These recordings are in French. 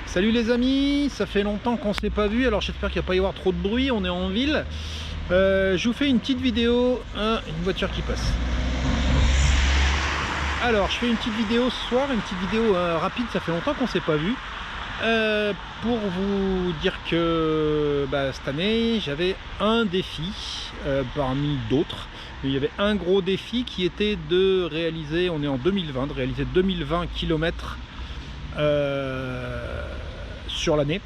Salut les amis, ça fait longtemps qu'on ne s'est pas vu, alors j'espère qu'il ne va pas y avoir trop de bruit, on est en ville. Je vous fais une petite vidéo, une voiture qui passe. Alors je fais une petite vidéo ce soir, une petite vidéo rapide, ça fait longtemps qu'on ne s'est pas vu. Pour vous dire que cette année j'avais un défi parmi d'autres. Il y avait un gros défi qui était de réaliser, on est en 2020, de réaliser 2020 km sur l'année.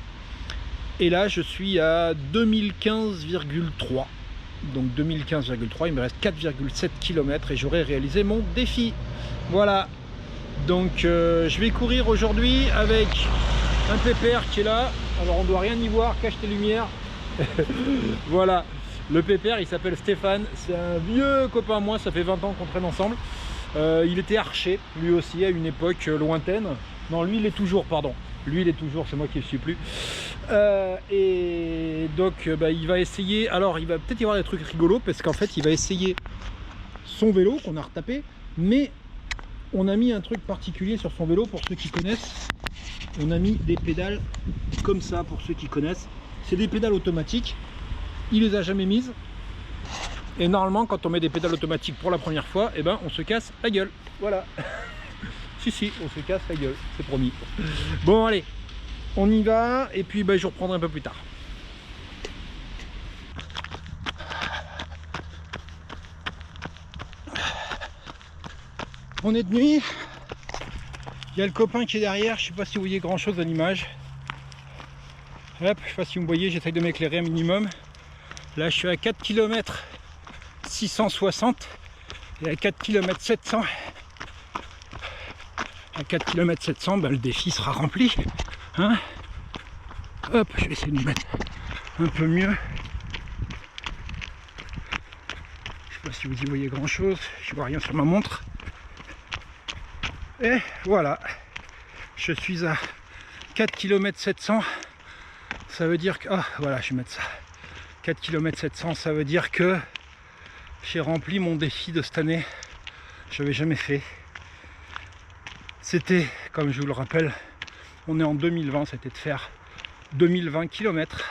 Et là je suis à 2015,3. Donc 2015,3, il me reste 4,7 km et j'aurai réalisé mon défi. Voilà. Donc je vais courir aujourd'hui avec un pépère qui est là. Alors on doit rien y voir, cache tes lumières. Voilà. Le pépère, il s'appelle Stéphane, c'est un vieux copain à moi, ça fait 20 ans qu'on traîne ensemble. Il était archer, lui aussi, à une époque lointaine. Non, lui il est toujours, pardon. Lui il est toujours, c'est moi qui ne suis plus. Et donc il va essayer, alors il va peut-être y avoir des trucs rigolos, parce qu'en fait il va essayer son vélo qu'on a retapé, mais on a mis un truc particulier sur son vélo, pour ceux qui connaissent. On a mis des pédales comme ça, pour ceux qui connaissent. C'est des pédales automatiques. Il les a jamais mises, et normalement quand on met des pédales automatiques pour la première fois, on se casse la gueule. Voilà. si on se casse la gueule, c'est promis. Bon allez, on y va, et puis je reprendrai un peu plus tard. On est de nuit, il y a le copain qui est derrière, je sais pas si vous voyez grand chose à l'image. Hop, je sais pas si vous me voyez, j'essaye de m'éclairer un minimum. Là je suis à 4 km 660 et à 4 km 700. À 4 km 700, le défi sera rempli. Hein, hop, je vais essayer de me mettre un peu mieux. Je sais pas si vous y voyez grand chose, je vois rien sur ma montre. Et voilà, je suis à 4 km 700. Ça veut dire que... Ah voilà, je vais mettre ça. 4 km 700, ça veut dire que j'ai rempli mon défi de cette année. Je n'avais jamais fait. C'était, comme je vous le rappelle, on est en 2020, c'était de faire 2020 km.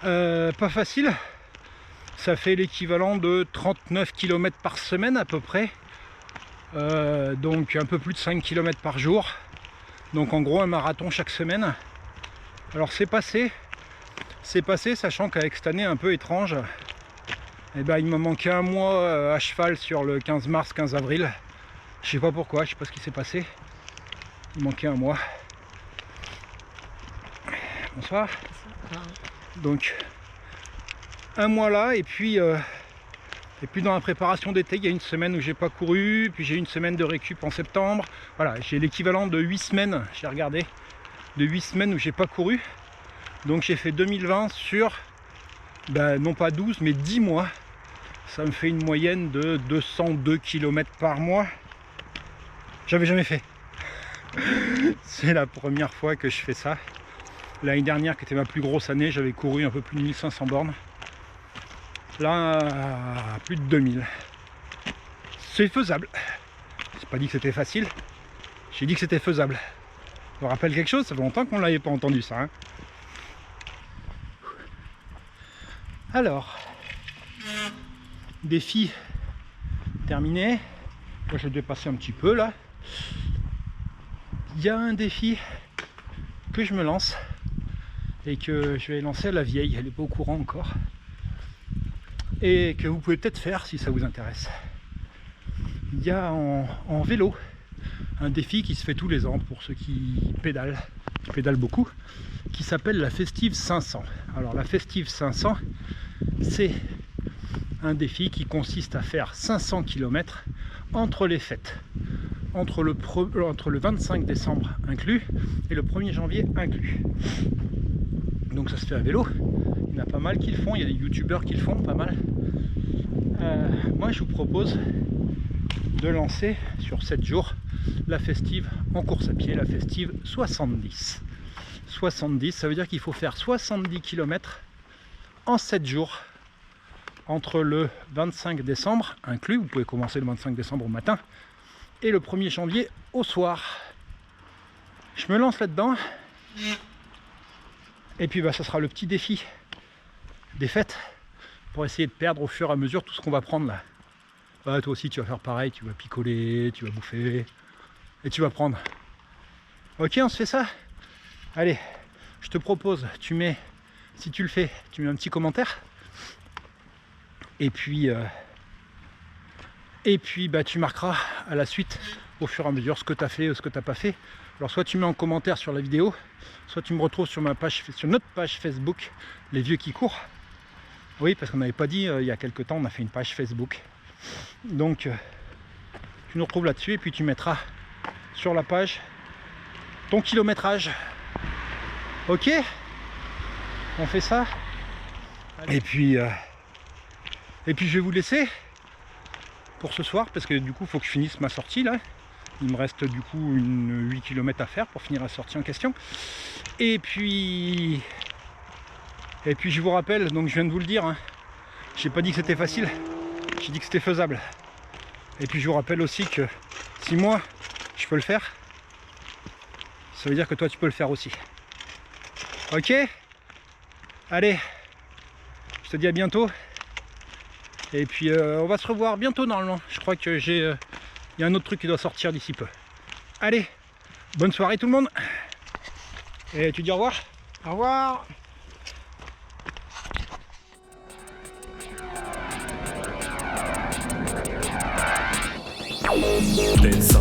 Pas facile. Ça fait l'équivalent de 39 km par semaine à peu près. Donc un peu plus de 5 km par jour. Donc en gros un marathon chaque semaine. Alors c'est passé, sachant qu'avec cette année un peu étrange, il me manquait un mois à cheval sur le 15 mars, 15 avril. Je sais pas pourquoi, je sais pas ce qui s'est passé. Il manquait un mois. Bonsoir. Donc un mois là, et puis dans la préparation d'été, il y a une semaine où j'ai pas couru, puis j'ai une semaine de récup en septembre. Voilà, j'ai l'équivalent de 8 semaines, j'ai regardé, de 8 semaines où j'ai pas couru. Donc j'ai fait 2020 sur, non pas 12, mais 10 mois. Ça me fait une moyenne de 202 km par mois. J'avais jamais fait. C'est la première fois que je fais ça. L'année dernière, qui était ma plus grosse année, j'avais couru un peu plus de 1500 bornes. Là, plus de 2000. C'est faisable. J'ai pas dit que c'était facile. J'ai dit que c'était faisable. Ça vous rappelle quelque chose? Ça fait longtemps qu'on ne l'avait pas entendu ça. Alors, défi terminé. Moi je vais passer un petit peu là. Il y a un défi que je me lance et que je vais lancer à la vieille, elle n'est pas au courant encore, et que vous pouvez peut-être faire si ça vous intéresse. Il y a en vélo un défi qui se fait tous les ans pour ceux qui pédalent beaucoup, qui s'appelle la Festive 500. Alors la Festive 500, c'est un défi qui consiste à faire 500 km entre les fêtes, entre le 25 décembre inclus et le 1er janvier inclus. Donc ça se fait à vélo. Il y en a pas mal qui le font, il y a des youtubeurs qui le font pas mal. Moi je vous propose de lancer sur 7 jours la festive en course à pied, la festive 70. 70, ça veut dire qu'il faut faire 70 km en 7 jours entre le 25 décembre inclus, vous pouvez commencer le 25 décembre au matin, et le 1er janvier au soir. Je me lance là-dedans. Et puis bah, ça sera le petit défi des fêtes pour essayer de perdre au fur et à mesure tout ce qu'on va prendre là. Ah, toi aussi tu vas faire pareil, tu vas picoler, tu vas bouffer et tu vas prendre. Ok, on se fait ça? Allez, je te propose, tu mets, si tu le fais, tu mets un petit commentaire. Et puis bah, tu marqueras à la suite au fur et à mesure ce que tu as fait ou ce que tu n'as pas fait. Alors soit tu mets en commentaire sur la vidéo, soit tu me retrouves sur ma page, sur notre page Facebook, Les Vieux qui courent. Oui, parce qu'on n'avait pas dit, il y a quelques temps, on a fait une page Facebook. Donc tu nous retrouves là-dessus et puis tu mettras sur la page ton kilométrage. Ok, on fait ça. Et puis je vais vous laisser pour ce soir parce que du coup il faut que je finisse ma sortie là. Il me reste du coup 8 km à faire pour finir la sortie en question. Et puis je vous rappelle, donc je viens de vous le dire, hein, j'ai pas dit que c'était facile, j'ai dit que c'était faisable. Et puis je vous rappelle aussi que si moi je peux le faire, ça veut dire que toi tu peux le faire aussi. Ok? Allez, je te dis à bientôt. Et puis on va se revoir bientôt normalement. Je crois que il y a un autre truc qui doit sortir d'ici peu. Allez, bonne soirée tout le monde. Et tu dis au revoir? Au revoir. Descends.